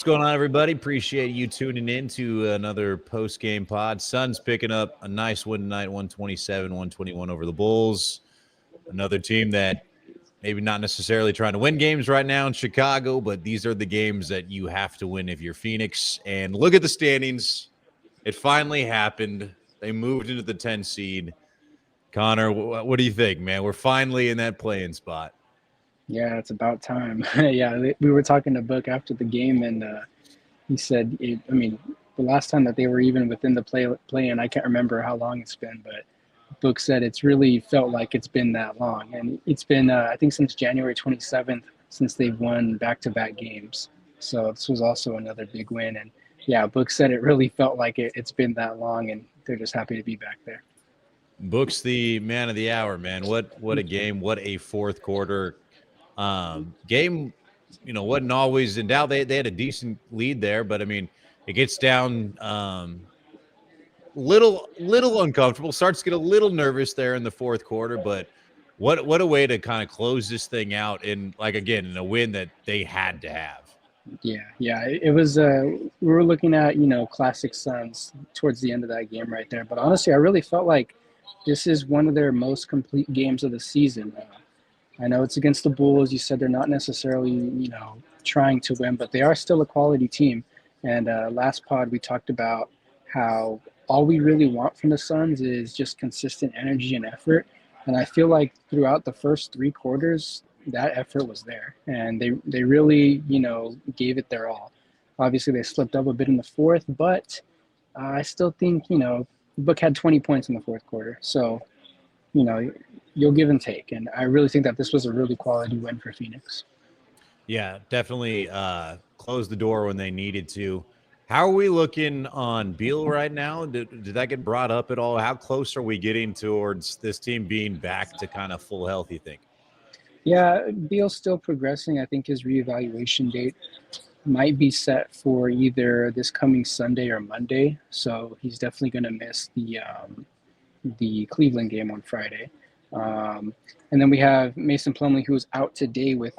What's going on, everybody? Appreciate you tuning in to another post-game pod. Suns picking up a nice win tonight, 127-121 over the Bulls. Another team that maybe not necessarily trying to win games right now in Chicago, but these are the games that you have to win if you're Phoenix. And look at the standings. It finally happened. They moved into the 10 seed. Connor, what do you think, man? We're finally in that play-in spot. Yeah, it's about time. Yeah, we were talking to Book after the game, and he said, the last time that they were even within the play-in, I can't remember how long it's been, but Book said it's really felt like it's been that long. And it's been, I think, since January 27th, since they've won back-to-back games. So this was also another big win. And yeah, Book said it really felt like it's been that long, and they're just happy to be back there. Book's the man of the hour, man. What a game. What a fourth quarter. Game, wasn't always in doubt. They had a decent lead there, but I mean, it gets down little uncomfortable. Starts to get a little nervous there in the fourth quarter, but what a way to kind of close this thing out in in a win that they had to have. Yeah. It was. We were looking at classic Suns towards the end of that game right there. But honestly, I really felt like this is one of their most complete games of the season. I know it's against the Bulls. You said they're not necessarily, trying to win, but they are still a quality team. And last pod, we talked about how all we really want from the Suns is just consistent energy and effort. And I feel like throughout the first three quarters, that effort was there. And they really, gave it their all. Obviously, they slipped up a bit in the fourth, but I still think, Book had 20 points in the fourth quarter. So, you'll give and take. And I really think that this was a really quality win for Phoenix. Yeah, definitely closed the door when they needed to. How are we looking on Beal right now? Did that get brought up at all? How close are we getting towards this team being back to kind of full health, you think? Yeah, Beal's still progressing. I think his reevaluation date might be set for either this coming Sunday or Monday. So he's definitely going to miss the Cleveland game on Friday. And then we have Mason Plumlee, who was out today with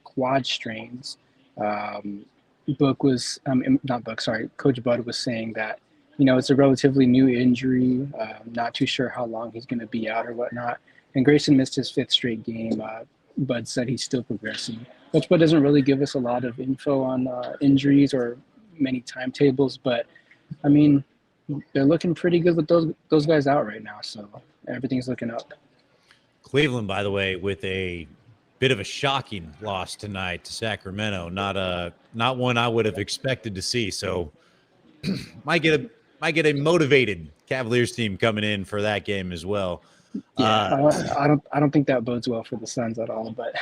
quad strains. Coach Bud was saying that, it's a relatively new injury. Not too sure how long he's going to be out or whatnot. And Grayson missed his fifth straight game. Bud said he's still progressing. Coach Bud doesn't really give us a lot of info on injuries or many timetables, but I mean, they're looking pretty good with those guys out right now. So everything's looking up. Cleveland, by the way, with a bit of a shocking loss tonight to Sacramento. Not one I would have expected to see. So might get a motivated Cavaliers team coming in for that game as well. Yeah, I don't think that bodes well for the Suns at all. But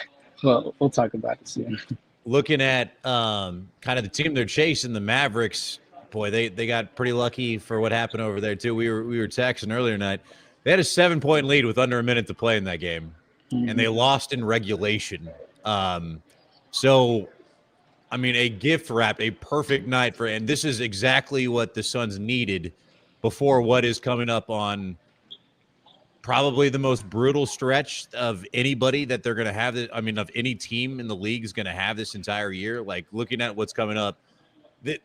we'll talk about it soon. Looking at kind of the team they're chasing, the Mavericks. Boy, they got pretty lucky for what happened over there too. We were texting earlier tonight. They had a 7-point lead with under a minute to play in that game, and they lost in regulation. So, I mean, a gift wrap, a perfect night and this is exactly what the Suns needed before what is coming up on probably the most brutal stretch of anybody that they're going to have. Of any team in the league is going to have this entire year. Like, looking at what's coming up, we've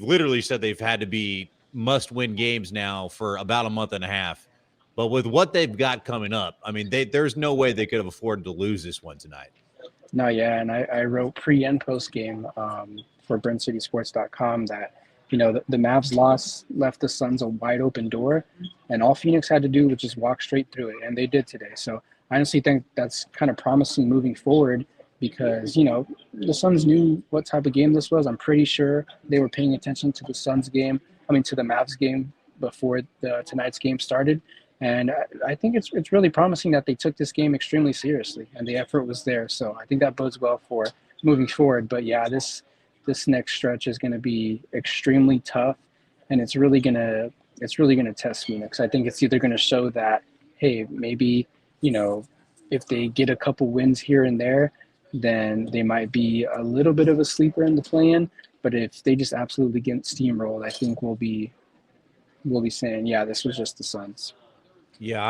literally said they've had to be must-win games now for about a month and a half. But with what they've got coming up, I mean, there's no way they could have afforded to lose this one tonight. No, yeah, and I wrote pre- and post-game for BrentCitySports.com that, the Mavs loss left the Suns a wide-open door, and all Phoenix had to do was just walk straight through it, and they did today. So I honestly think that's kind of promising moving forward because, the Suns knew what type of game this was. I'm pretty sure they were paying attention to the Mavs game before tonight's game started. And I think it's really promising that they took this game extremely seriously and the effort was there. So I think that bodes well for moving forward. But yeah, this next stretch is going to be extremely tough, and it's really going to test Phoenix. I think it's either going to show that, hey, maybe, if they get a couple wins here and there, then they might be a little bit of a sleeper in the play-in. But if they just absolutely get steamrolled, I think we'll be saying, yeah, this was just the Suns. Yeah,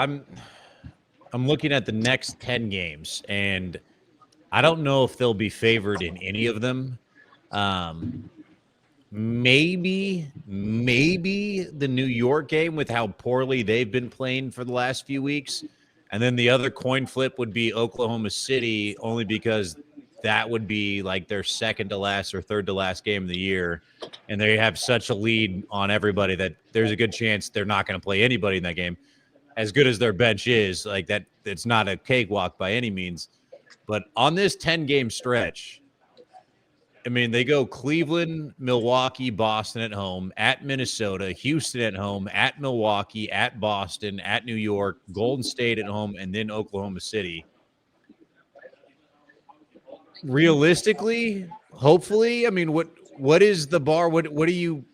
I'm looking at the next 10 games, and I don't know if they'll be favored in any of them. Um, maybe the New York game with how poorly they've been playing for the last few weeks. And then the other coin flip would be Oklahoma City, only because that would be like their second to last or third to last game of the year. And they have such a lead on everybody that there's a good chance they're not going to play anybody in that game. As good as their bench is, like that, it's not a cakewalk by any means. But on this 10-game stretch, I mean, they go Cleveland, Milwaukee, Boston at home, at Minnesota, Houston at home, at Milwaukee, at Boston, at New York, Golden State at home, and then Oklahoma City. Realistically, hopefully, I mean, what is the bar? What are you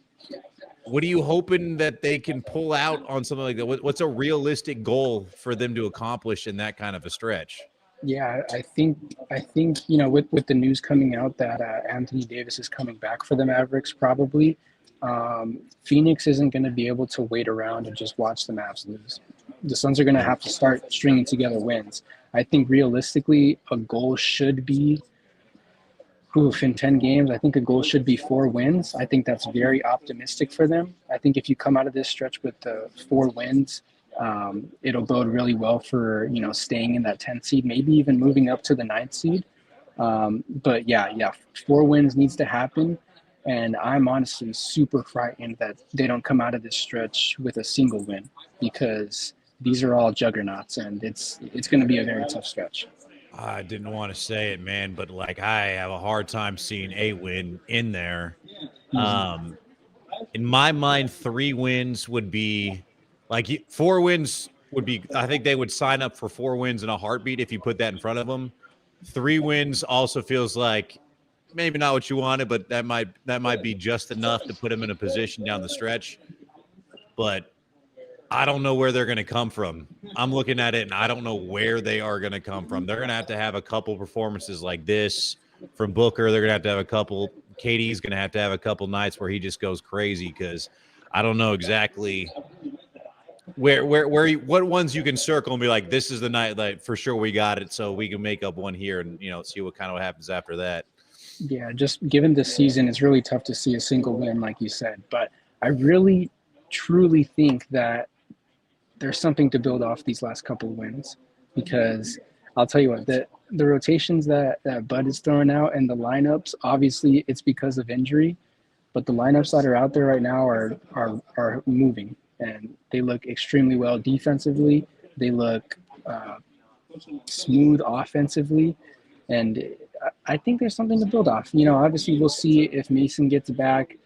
hoping that they can pull out on something like that? What's a realistic goal for them to accomplish in that kind of a stretch? Yeah, I think with the news coming out that Anthony Davis is coming back for the Mavericks, probably Phoenix isn't going to be able to wait around and just watch the Mavs lose. The Suns are going to have to start stringing together wins. I think realistically, a goal should be, in 10 games, I think a goal should be 4 wins. I think that's very optimistic for them. I think if you come out of this stretch with the 4 wins, it'll bode really well for, staying in that 10th seed, maybe even moving up to the 9th seed. But yeah, 4 wins needs to happen. And I'm honestly super frightened that they don't come out of this stretch with a single win, because these are all juggernauts, and it's going to be a very tough stretch. I didn't want to say it, man, but like I have a hard time seeing a win in there. Um, in my mind, 3 wins would be like 4 wins would be. I think they would sign up for 4 wins in a heartbeat if you put that in front of them. 3 wins also feels like maybe not what you wanted, but that might be just enough to put them in a position down the stretch. But I don't know where they're going to come from. I'm looking at it, and I don't know where they are going to come from. They're going to have a couple performances like this from Booker. They're going to have a couple. KD's going to have a couple nights where he just goes crazy, because I don't know exactly what ones you can circle and be like, this is the night, like for sure we got it, so we can make up one here and see what happens after that. Yeah, just given this season, it's really tough to see a single win, like you said. But I really, truly think that there's something to build off these last couple of wins, because I'll tell you what, the rotations that Bud is throwing out and the lineups, obviously it's because of injury, but the lineups that are out there right now are moving, and they look extremely well defensively. They look smooth offensively, and I think there's something to build off. Obviously we'll see if Mason gets back.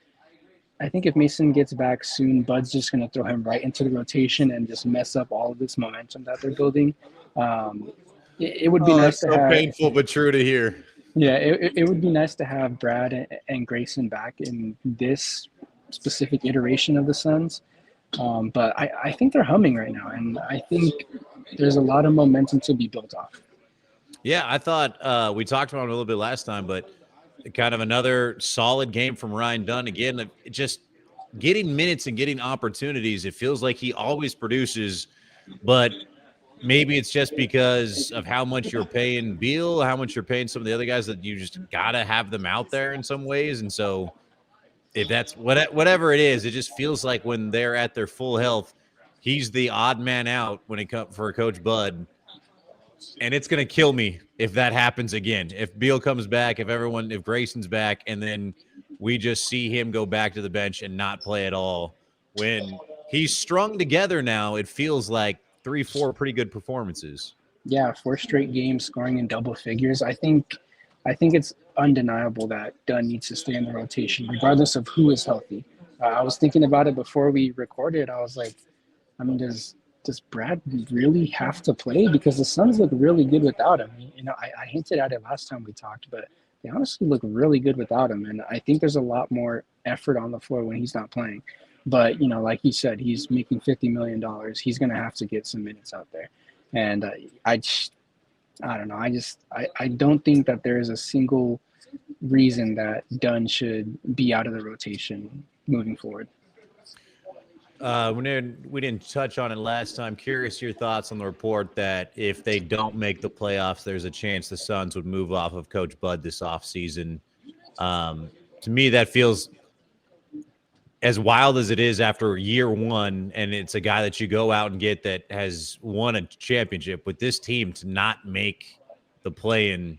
I think if Mason gets back soon, Bud's just going to throw him right into the rotation and just mess up all of this momentum that they're building. It would be nice to have. Painful but true to hear. Yeah, it would be nice to have Brad and Grayson back in this specific iteration of the Suns. But I think they're humming right now, and I think there's a lot of momentum to be built off. Yeah, I thought we talked about it a little bit last time, but kind of another solid game from Ryan Dunn. Again, just getting minutes and getting opportunities. It feels like he always produces, but maybe it's just because of how much you're paying Beal, how much you're paying some of the other guys, that you just got to have them out there in some ways. And so if that's whatever it is, it just feels like when they're at their full health, he's the odd man out when it comes for Coach Bud. And it's going to kill me if that happens again. If Beal comes back, if Grayson's back, and then we just see him go back to the bench and not play at all. When he's strung together now, it feels like 3-4 pretty good performances. Yeah, 4 straight games scoring in double figures. I think it's undeniable that Dunn needs to stay in the rotation, regardless of who is healthy. I was thinking about it before we recorded. I was like, I mean, does Brad really have to play? Because the Suns look really good without him. I hinted at it last time we talked, but they honestly look really good without him. And I think there's a lot more effort on the floor when he's not playing. But, like you said, he's making $50 million. He's going to have to get some minutes out there. And I don't know. I don't think that there is a single reason that Dunn should be out of the rotation moving forward. We didn't touch on it last time. Curious your thoughts on the report that if they don't make the playoffs, there's a chance the Suns would move off of Coach Bud this offseason. To me, that feels as wild as it is after year one, and it's a guy that you go out and get that has won a championship with this team to not make the play-in.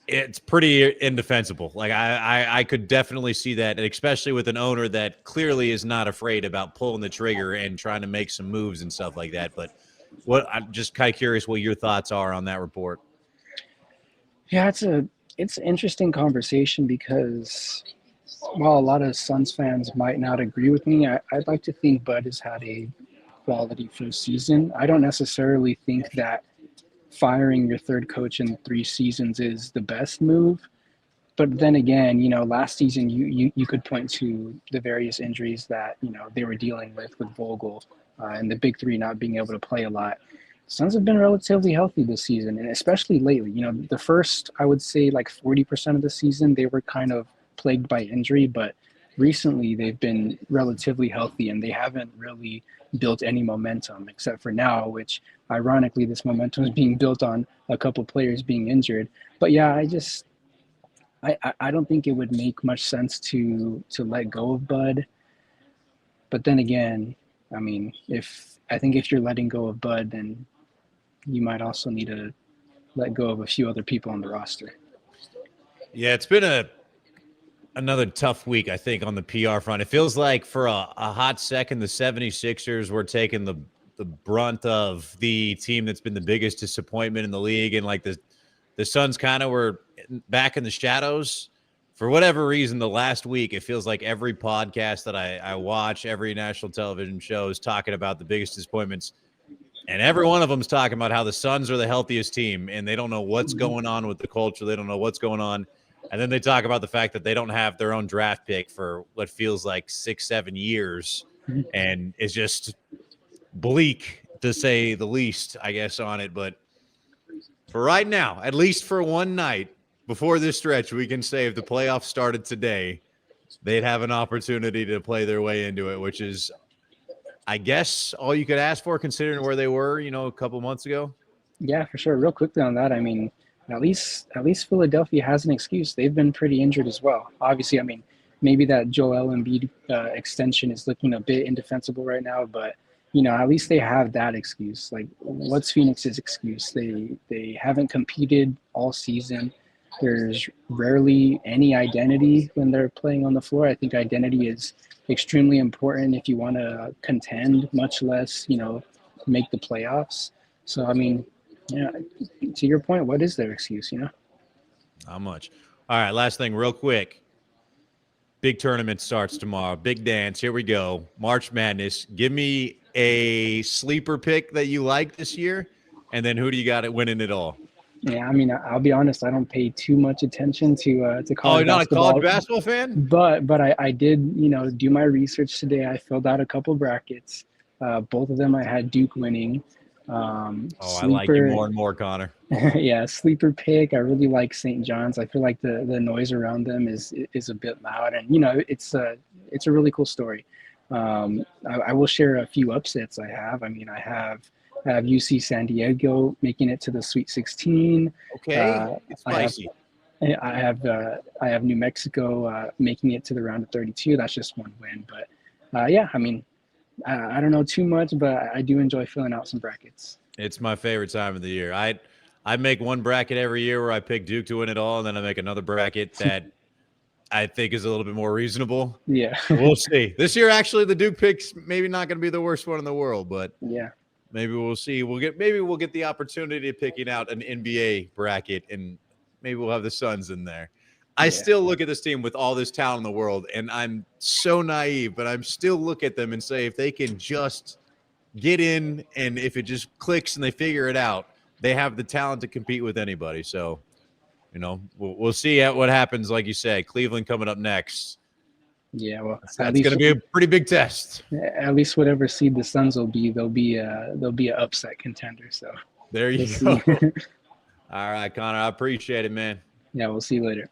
It's pretty indefensible. Like I could definitely see that, and especially with an owner that clearly is not afraid about pulling the trigger and trying to make some moves and stuff like that. But I'm just kind of curious what your thoughts are on that report. Yeah, it's an interesting conversation because while a lot of Suns fans might not agree with me, I'd like to think Bud has had a quality first season. I don't necessarily think that firing your third coach in 3 seasons is the best move. But then again, last season you could point to the various injuries that they were dealing with Vogel and the big three not being able to play a lot. Suns have been relatively healthy this season, and especially lately. The first, I would say, like 40% of the season, they were kind of plagued by injury, but recently they've been relatively healthy and they haven't really built any momentum except for now, which ironically this momentum is being built on a couple players being injured. But yeah, I don't think it would make much sense to let go of Bud. But then again, I mean, if you're letting go of Bud, then you might also need to let go of a few other people on the roster. Yeah, it's been another tough week, I think, on the PR front. It feels like for a hot second, the 76ers were taking the brunt of the team that's been the biggest disappointment in the league. And like the Suns kind of were back in the shadows. For whatever reason, the last week, it feels like every podcast that I watch, every national television show is talking about the biggest disappointments. And every one of them is talking about how the Suns are the healthiest team and they don't know what's going on with the culture. They don't know what's going on. And then they talk about the fact that they don't have their own draft pick for what feels like 6-7 years. And it's just bleak, to say the least, I guess, on it. But for right now, at least for one night before this stretch, we can say if the playoffs started today, they'd have an opportunity to play their way into it, which is, I guess, all you could ask for considering where they were, a couple months ago. Yeah, for sure. Real quickly on that, I mean, at least Philadelphia has an excuse. They've been pretty injured as well. Obviously, I mean, maybe that Joel Embiid extension is looking a bit indefensible right now, but at least they have that excuse. Like, what's Phoenix's excuse? They haven't competed all season. There's rarely any identity when they're playing on the floor. I think identity is extremely important if you want to contend, much less, make the playoffs. So, I mean, yeah, to your point, what is their excuse, Not much. All right, last thing real quick. Big tournament starts tomorrow. Big dance. Here we go. March Madness. Give me a sleeper pick that you like this year, and then who do you got it winning it all? Yeah, I mean, I'll be honest. I don't pay too much attention to college basketball. Oh, you're not a college basketball fan? But I did, do my research today. I filled out a couple brackets. Both of them I had Duke winning. I like you more and more, Connor. Yeah, sleeper pick. I really like St. John's. I feel like the noise around them is a bit loud, and it's a really cool story. I will share a few upsets I have. I mean, I have UC San Diego making it to the Sweet 16. Okay, it's spicy. I have New Mexico making it to the round of 32. That's just one win, but yeah, I mean, I don't know too much, but I do enjoy filling out some brackets. It's my favorite time of the year. I make one bracket every year where I pick Duke to win it all, and then I make another bracket that I think is a little bit more reasonable. Yeah. We'll see. This year, actually, the Duke pick's maybe not going to be the worst one in the world, but yeah, maybe we'll see. Maybe we'll get the opportunity of picking out an NBA bracket, and maybe we'll have the Suns in there. I still look at this team with all this talent in the world, and I'm so naive, but I'm still look at them and say if they can just get in and if it just clicks and they figure it out, they have the talent to compete with anybody. So, we'll see what happens. Like you said, Cleveland coming up next. Yeah, well, that's going to be a pretty big test. At least whatever seed the Suns will be, they'll be an upset contender. So there you go. All right, Connor, I appreciate it, man. Yeah, we'll see you later.